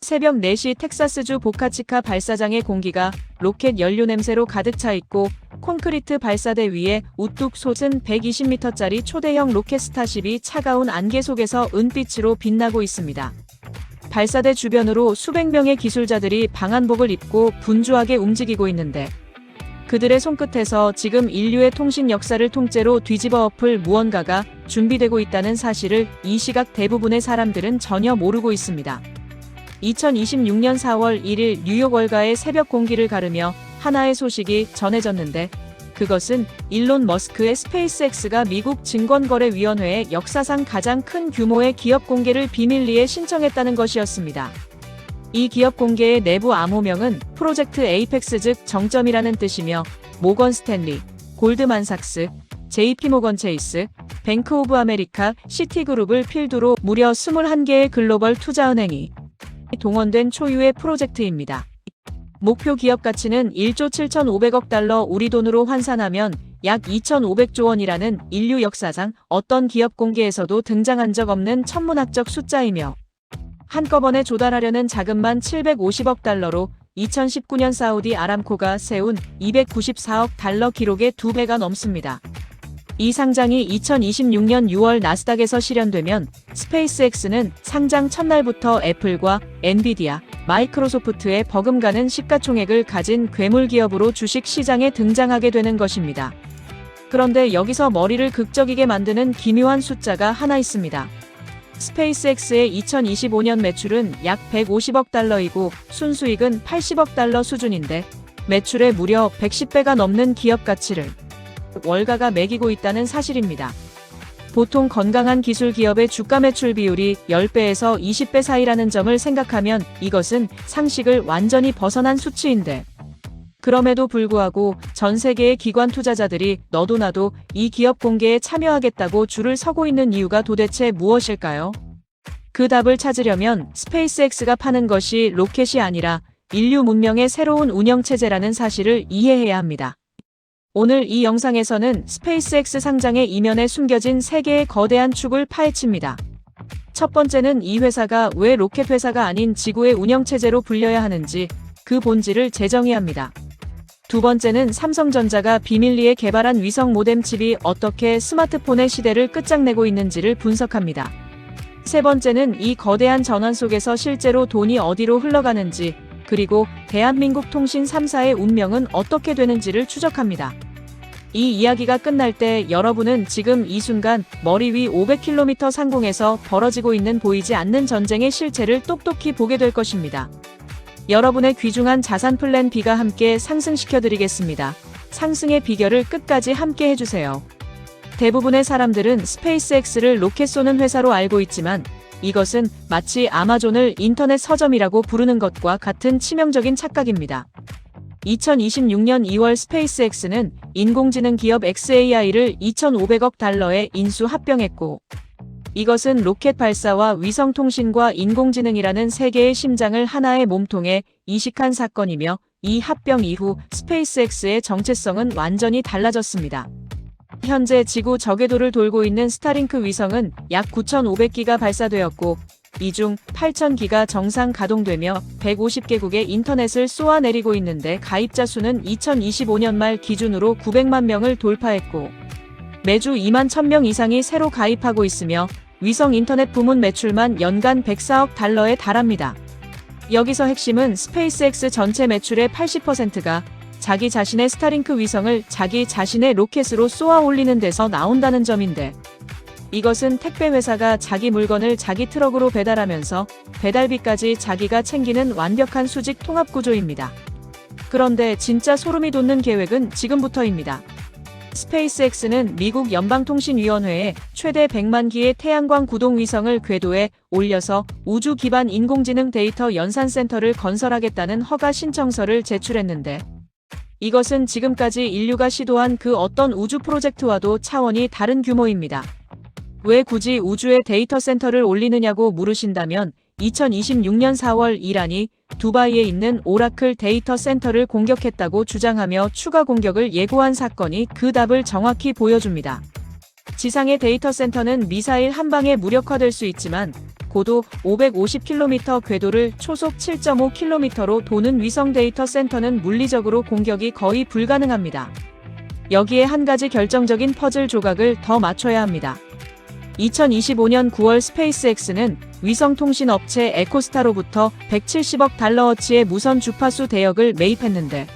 새벽 4시 텍사스주 보카치카 발사장의 공기가 로켓 연료 냄새로 가득 차 있고 콘크리트 발사대 위에 우뚝 솟은 120m짜리 초대형 로켓 스타쉽이 차가운 안개 속에서 은빛으로 빛나고 있습니다. 발사대 주변으로 수백 명의 기술자들이 방한복을 입고 분주하게 움직이고 있는데 그들의 손끝에서 지금 인류의 통신 역사를 통째로 뒤집어 엎을 무언가가 준비되고 있다는 사실을 이 시각 대부분의 사람들은 전혀 모르고 있습니다. 2026년 4월 1일 뉴욕 월가의 새벽 공기를 가르며 하나의 소식이 전해졌는데 그것은 일론 머스크의 스페이스X가 미국 증권거래위원회에 역사상 가장 큰 규모의 기업 공개를 비밀리에 신청했다는 것이었습니다. 이 기업 공개의 내부 암호명은 프로젝트 에이펙스 즉 정점이라는 뜻이며 모건 스탠리, 골드만삭스, JP모건 체이스, 뱅크 오브 아메리카, 시티그룹을 필두로 무려 21개의 글로벌 투자은행이 동원된 초유의 프로젝트입니다. 목표 기업 가치는 1조 7,500억 달러 우리 돈으로 환산하면 약 2,500조 원이라는 인류 역사상 어떤 기업 공개에서도 등장한 적 없는 천문학적 숫자이며 한꺼번에 조달하려는 자금만 750억 달러로 2019년 사우디 아람코가 세운 294억 달러 기록의 2배가 넘습니다. 이 상장이 2026년 6월 나스닥에서 실현되면 스페이스X는 상장 첫날부터 애플과 엔비디아, 마이크로소프트의 버금가는 시가총액을 가진 괴물 기업으로 주식 시장에 등장하게 되는 것입니다. 그런데 여기서 머리를 극적이게 만드는 기묘한 숫자가 하나 있습니다. 스페이스X의 2025년 매출은 약 150억 달러이고 순수익은 80억 달러 수준인데 매출의 무려 110배가 넘는 기업 가치를 월가가 매기고 있다는 사실입니다. 보통 건강한 기술 기업의 주가 매출 비율이 10배에서 20배 사이라는 점을 생각하면 이것은 상식을 완전히 벗어난 수치인데 그럼에도 불구하고 전 세계의 기관 투자자들이 너도 나도 이 기업 공개에 참여하겠다고 줄을 서고 있는 이유가 도대체 무엇일까요? 그 답을 찾으려면 스페이스X가 파는 것이 로켓이 아니라 인류 문명의 새로운 운영체제라는 사실을 이해해야 합니다. 오늘 이 영상에서는 스페이스X 상장의 이면에 숨겨진 3개의 거대한 축을 파헤칩니다. 첫 번째는 이 회사가 왜 로켓 회사가 아닌 지구의 운영체제로 불려야 하는지 그 본질을 재정의합니다. 두 번째는 삼성전자가 비밀리에 개발한 위성 모뎀 칩이 어떻게 스마트폰의 시대를 끝장내고 있는지를 분석합니다. 세 번째는 이 거대한 전환 속에서 실제로 돈이 어디로 흘러가는지 그리고 대한민국 통신 3사의 운명은 어떻게 되는지를 추적합니다. 이 이야기가 끝날 때 여러분은 지금 이 순간 머리 위 500km 상공에서 벌어지고 있는 보이지 않는 전쟁의 실체를 똑똑히 보게 될 것입니다. 여러분의 귀중한 자산 플랜 B가 함께 상승시켜드리겠습니다. 상승의 비결을 끝까지 함께 해주세요. 대부분의 사람들은 스페이스X를 로켓 쏘는 회사로 알고 있지만 이것은 마치 아마존을 인터넷 서점이라고 부르는 것과 같은 치명적인 착각입니다. 2026년 2월 스페이스X는 인공지능 기업 xAI를 2,500억 달러에 인수 합병했고 이것은 로켓 발사와 위성 통신과 인공지능이라는 세 개의 심장을 하나의 몸통에 이식한 사건이며 이 합병 이후 스페이스X의 정체성은 완전히 달라졌습니다. 현재 지구 저궤도를 돌고 있는 스타링크 위성은 약 9,500기가 발사되었고 이 중 8,000기가 정상 가동되며 150개국의 인터넷을 쏘아내리고 있는데 가입자 수는 2025년 말 기준으로 900만 명을 돌파했고 매주 2만 1,000명 이상이 새로 가입하고 있으며 위성 인터넷 부문 매출만 연간 104억 달러에 달합니다. 여기서 핵심은 스페이스X 전체 매출의 80%가 자기 자신의 스타링크 위성을 자기 자신의 로켓으로 쏘아 올리는 데서 나온다는 점인데 이것은 택배 회사가 자기 물건을 자기 트럭으로 배달하면서 배달비까지 자기가 챙기는 완벽한 수직 통합 구조입니다. 그런데 진짜 소름이 돋는 계획은 지금부터입니다. 스페이스X는 미국 연방통신위원회에 최대 100만 기의 태양광 구동 위성을 궤도에 올려서 우주 기반 인공지능 데이터 연산센터를 건설하겠다는 허가 신청서를 제출했는데 이것은 지금까지 인류가 시도한 그 어떤 우주 프로젝트와도 차원이 다른 규모입니다. 왜 굳이 우주에 데이터 센터를 올리느냐고 물으신다면 2026년 4월 이란이 두바이에 있는 오라클 데이터 센터를 공격했다고 주장하며 추가 공격을 예고한 사건이 그 답을 정확히 보여줍니다. 지상의 데이터 센터는 미사일 한 방에 무력화될 수 있지만 고도 550km, 궤도를 초속 7.5km로 도는 위성 데이터 센터는 물리적으로 공격이 거의 불가능합니다. 여기에 한 가지 결정적인 퍼즐 조각을 더 맞춰야 합니다. 2025년 9월 스페이스X는 위성통신 업체 에코스타로부터 170억 달러어치의 무선 주파수 대역을 매입했는데,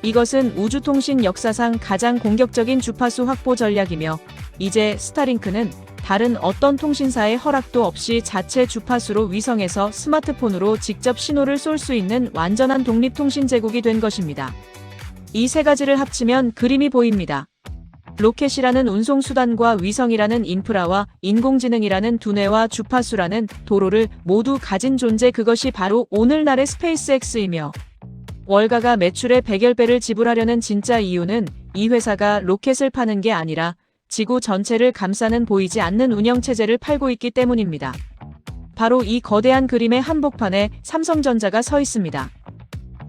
이것은 우주통신 역사상 가장 공격적인 주파수 확보 전략이며, 이제 스타링크는 다른 어떤 통신사의 허락도 없이 자체 주파수로 위성에서 스마트폰으로 직접 신호를 쏠 수 있는 완전한 독립통신 제국이 된 것입니다. 이 세 가지를 합치면 그림이 보입니다. 로켓이라는 운송수단과 위성이라는 인프라와 인공지능이라는 두뇌와 주파수라는 도로를 모두 가진 존재, 그것이 바로 오늘날의 스페이스X이며, 월가가 매출의 100여 배를 지불하려는 진짜 이유는 이 회사가 로켓을 파는 게 아니라 지구 전체를 감싸는 보이지 않는 운영체제를 팔고 있기 때문입니다. 바로 이 거대한 그림의 한복판에 삼성전자가 서 있습니다.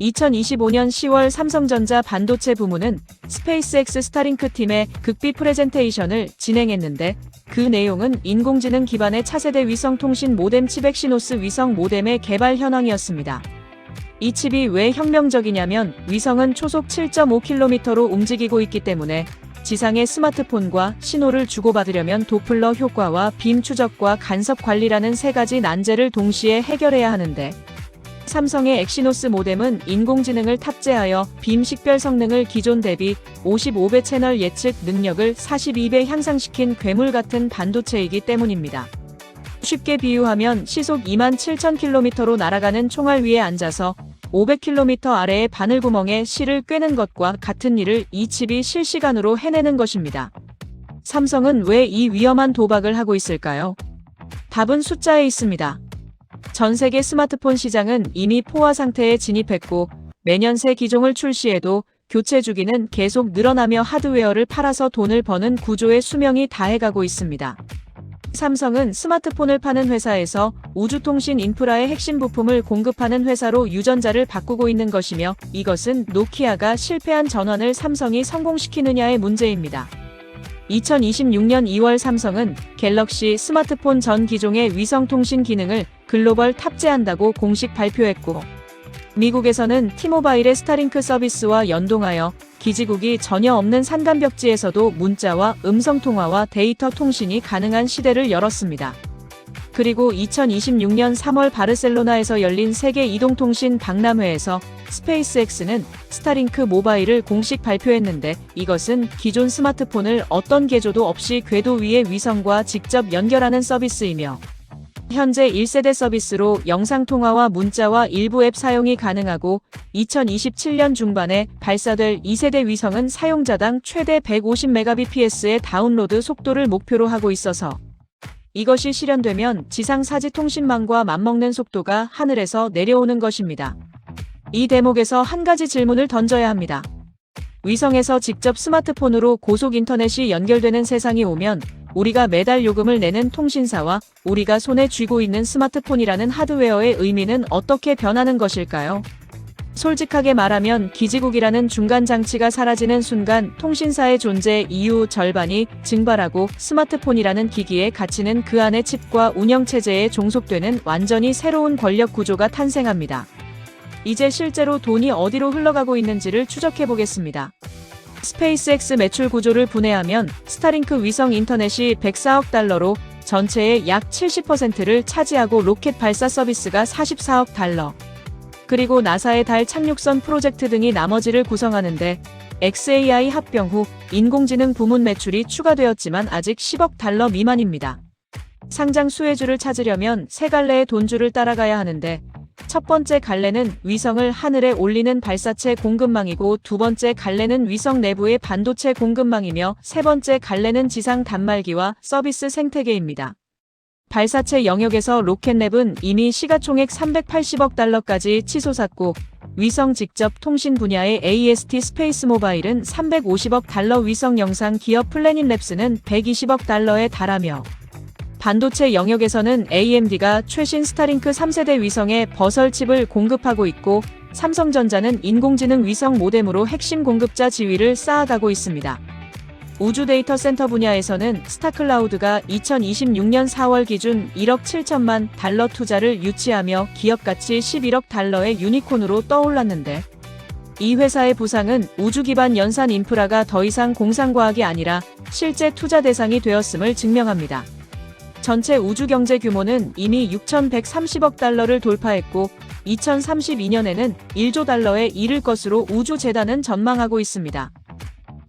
2025년 10월 삼성전자 반도체 부문은 스페이스X 스타링크 팀의 극비 프레젠테이션을 진행했는데, 그 내용은 인공지능 기반의 차세대 위성통신 모뎀 칩 엑시노스 위성 모뎀의 개발 현황이었습니다. 이 칩이 왜 혁명적이냐면, 위성은 초속 7.5km로 움직이고 있기 때문에 지상의 스마트폰과 신호를 주고받으려면 도플러 효과와 빔 추적과 간섭 관리라는 세 가지 난제를 동시에 해결해야 하는데, 삼성의 엑시노스 모뎀은 인공지능을 탑재하여 빔 식별 성능을 기존 대비 55배, 채널 예측 능력을 42배 향상시킨 괴물 같은 반도체이기 때문입니다. 쉽게 비유하면 시속 27,000km로 날아가는 총알 위에 앉아서 500km 아래의 바늘구멍에 실을 꿰는 것과 같은 일을 이 칩이 실시간으로 해내는 것입니다. 삼성은 왜 이 위험한 도박을 하고 있을까요? 답은 숫자에 있습니다. 전 세계 스마트폰 시장은 이미 포화 상태에 진입했고, 매년 새 기종을 출시해도 교체 주기는 계속 늘어나며 하드웨어를 팔아서 돈을 버는 구조의 수명이 다해가고 있습니다. 삼성은 스마트폰을 파는 회사에서 우주통신 인프라의 핵심 부품을 공급하는 회사로 유전자를 바꾸고 있는 것이며, 이것은 노키아가 실패한 전환을 삼성이 성공시키느냐의 문제입니다. 2026년 2월 삼성은 갤럭시 스마트폰 전 기종의 위성통신 기능을 글로벌 탑재한다고 공식 발표했고, 미국에서는 티모바일의 스타링크 서비스와 연동하여 기지국이 전혀 없는 산간벽지에서도 문자와 음성통화와 데이터 통신이 가능한 시대를 열었습니다. 그리고 2026년 3월 바르셀로나에서 열린 세계 이동통신 박람회에서 스페이스X는 스타링크 모바일을 공식 발표했는데, 이것은 기존 스마트폰을 어떤 개조도 없이 궤도 위의 위성과 직접 연결하는 서비스이며, 현재 1세대 서비스로 영상통화와 문자와 일부 앱 사용이 가능하고, 2027년 중반에 발사될 2세대 위성은 사용자당 최대 150Mbps의 다운로드 속도를 목표로 하고 있어서, 이것이 실현되면 지상 사지 통신망과 맞먹는 속도가 하늘에서 내려오는 것입니다. 이 대목에서 한 가지 질문을 던져야 합니다. 위성에서 직접 스마트폰으로 고속 인터넷이 연결되는 세상이 오면, 우리가 매달 요금을 내는 통신사와 우리가 손에 쥐고 있는 스마트폰이라는 하드웨어의 의미는 어떻게 변하는 것일까요? 솔직하게 말하면 기지국이라는 중간 장치가 사라지는 순간 통신사의 존재 이유 절반이 증발하고, 스마트폰이라는 기기의 가치는 그 안의 칩과 운영체제에 종속되는 완전히 새로운 권력 구조가 탄생합니다. 이제 실제로 돈이 어디로 흘러가고 있는지를 추적해 보겠습니다. 스페이스X 매출 구조를 분해하면 스타링크 위성 인터넷이 104억 달러로 전체의 약 70%를 차지하고, 로켓 발사 서비스가 44억 달러, 그리고 나사의 달 착륙선 프로젝트 등이 나머지를 구성하는데, XAI 합병 후 인공지능 부문 매출이 추가되었지만 아직 10억 달러 미만입니다. 상장 수혜주를 찾으려면 세 갈래의 돈줄을 따라가야 하는데, 첫 번째 갈래는 위성을 하늘에 올리는 발사체 공급망이고, 두 번째 갈래는 위성 내부의 반도체 공급망이며, 세 번째 갈래는 지상 단말기와 서비스 생태계입니다. 발사체 영역에서 로켓랩은 이미 시가총액 380억 달러까지 치솟았고, 위성 직접 통신 분야의 AST 스페이스 모바일은 350억 달러, 위성 영상 기업 플래닛랩스는 120억 달러에 달하며, 반도체 영역에서는 AMD가 최신 스타링크 3세대 위성에 버설 칩을 공급하고 있고, 삼성전자는 인공지능 위성 모뎀으로 핵심 공급자 지위를 쌓아가고 있습니다. 우주 데이터 센터 분야에서는 스타클라우드가 2026년 4월 기준 1억 7천만 달러 투자를 유치하며 기업 가치 11억 달러의 유니콘으로 떠올랐는데, 이 회사의 부상은 우주 기반 연산 인프라가 더 이상 공상과학이 아니라 실제 투자 대상이 되었음을 증명합니다. 전체 우주 경제 규모는 이미 6,130억 달러를 돌파했고 2032년에는 1조 달러에 이를 것으로 우주재단은 전망하고 있습니다.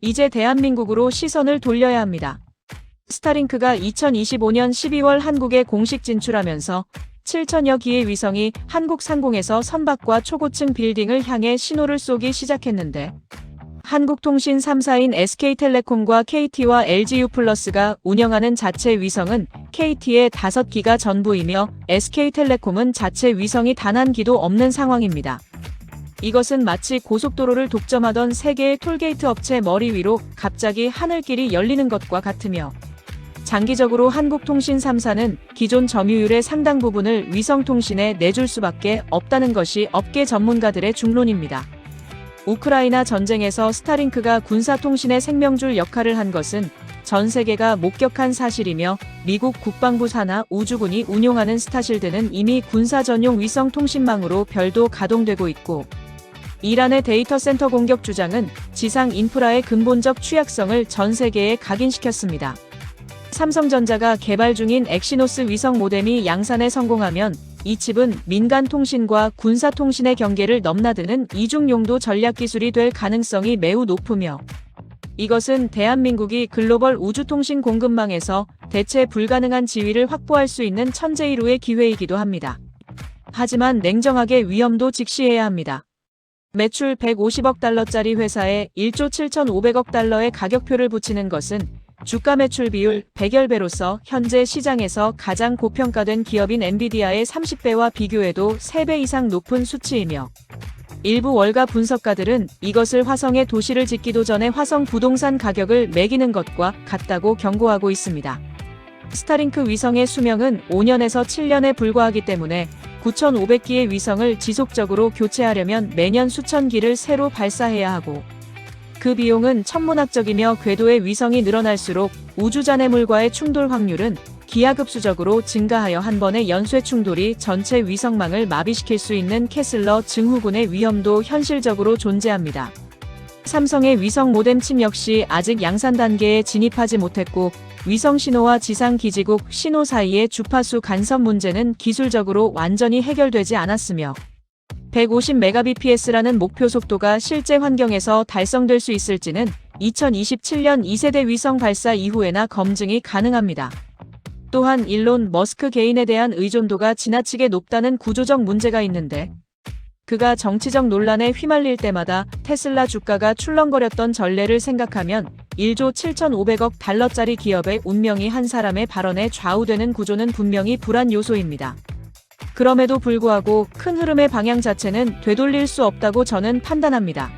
이제 대한민국으로 시선을 돌려야 합니다. 스타링크가 2025년 12월 한국에 공식 진출하면서 7천여 기의 위성이 한국 상공에서 선박과 초고층 빌딩을 향해 신호를 쏘기 시작했는데, 한국통신 3사인 SK텔레콤과 KT와 LG유플러스가 운영하는 자체 위성은 KT의 5기가 전부이며 SK텔레콤은 자체 위성이 단 한 기도 없는 상황입니다. 이것은 마치 고속도로를 독점하던 세계의 톨게이트 업체 머리 위로 갑자기 하늘길이 열리는 것과 같으며, 장기적으로 한국통신 3사는 기존 점유율의 상당 부분을 위성통신에 내줄 수밖에 없다는 것이 업계 전문가들의 중론입니다. 우크라이나 전쟁에서 스타링크가 군사통신의 생명줄 역할을 한 것은 전 세계가 목격한 사실이며, 미국 국방부 산하 우주군이 운용하는 스타실드는 이미 군사 전용 위성 통신망으로 별도 가동되고 있고, 이란의 데이터 센터 공격 주장은 지상 인프라의 근본적 취약성을 전 세계에 각인시켰습니다. 삼성전자가 개발 중인 엑시노스 위성 모뎀이 양산에 성공하면 이 칩은 민간 통신과 군사 통신의 경계를 넘나드는 이중 용도 전략 기술이 될 가능성이 매우 높으며, 이것은 대한민국이 글로벌 우주통신 공급망에서 대체 불가능한 지위를 확보할 수 있는 천재일우의 기회이기도 합니다. 하지만 냉정하게 위험도 직시해야 합니다. 매출 150억 달러짜리 회사에 1조 7,500억 달러의 가격표를 붙이는 것은 주가 매출 비율 100여배로서 현재 시장에서 가장 고평가된 기업인 엔비디아의 30배와 비교해도 3배 이상 높은 수치이며, 일부 월가 분석가들은 이것을 화성에 도시를 짓기도 전에 화성 부동산 가격을 매기는 것과 같다고 경고하고 있습니다. 스타링크 위성의 수명은 5년에서 7년에 불과하기 때문에 9,500기의 위성을 지속적으로 교체하려면 매년 수천 기를 새로 발사해야 하고, 그 비용은 천문학적이며 궤도의 위성이 늘어날수록 우주잔해물과의 충돌 확률은 기하급수적으로 증가하여 한 번의 연쇄 충돌이 전체 위성망을 마비시킬 수 있는 캐슬러 증후군의 위험도 현실적으로 존재합니다. 삼성의 위성 모뎀 칩 역시 아직 양산 단계에 진입하지 못했고, 위성 신호와 지상 기지국 신호 사이의 주파수 간섭 문제는 기술적으로 완전히 해결되지 않았으며, 150mbps라는 목표 속도가 실제 환경에서 달성될 수 있을지는 2027년 2세대 위성 발사 이후에나 검증이 가능합니다. 또한 일론 머스크 개인에 대한 의존도가 지나치게 높다는 구조적 문제가 있는데, 그가 정치적 논란에 휘말릴 때마다 테슬라 주가가 출렁거렸던 전례를 생각하면 1조 7,500억 달러짜리 기업의 운명이 한 사람의 발언에 좌우되는 구조는 분명히 불안 요소입니다. 그럼에도 불구하고 큰 흐름의 방향 자체는 되돌릴 수 없다고 저는 판단합니다.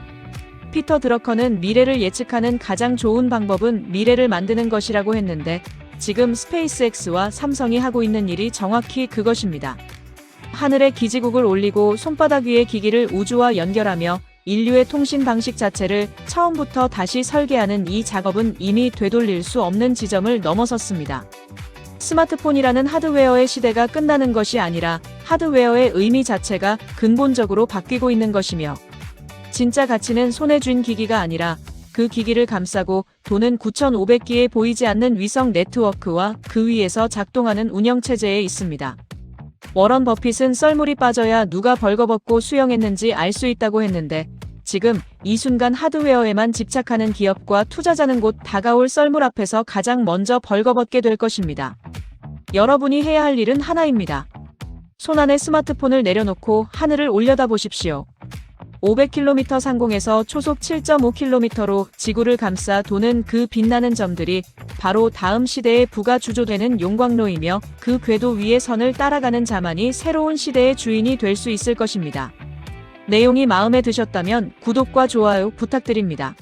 피터 드러커는 미래를 예측하는 가장 좋은 방법은 미래를 만드는 것이라고 했는데, 지금 스페이스X와 삼성이 하고 있는 일이 정확히 그것입니다. 하늘에 기지국을 올리고 손바닥 위의 기기를 우주와 연결하며 인류의 통신 방식 자체를 처음부터 다시 설계하는 이 작업은 이미 되돌릴 수 없는 지점을 넘어섰습니다. 스마트폰이라는 하드웨어의 시대가 끝나는 것이 아니라 하드웨어의 의미 자체가 근본적으로 바뀌고 있는 것이며, 진짜 가치는 손에 쥔 기기가 아니라 그 기기를 감싸고 도는 9,500기의 보이지 않는 위성 네트워크와 그 위에서 작동하는 운영체제에 있습니다. 워런 버핏은 썰물이 빠져야 누가 벌거벗고 수영했는지 알 수 있다고 했는데, 지금 이 순간 하드웨어에만 집착하는 기업과 투자자는 곧 다가올 썰물 앞에서 가장 먼저 벌거벗게 될 것입니다. 여러분이 해야 할 일은 하나입니다. 손안에 스마트폰을 내려놓고 하늘을 올려다보십시오. 500km 상공에서 초속 7.5km로 지구를 감싸 도는 그 빛나는 점들이 바로 다음 시대의 부가 주조되는 용광로이며, 그 궤도 위의 선을 따라가는 자만이 새로운 시대의 주인이 될 수 있을 것입니다. 내용이 마음에 드셨다면 구독과 좋아요 부탁드립니다.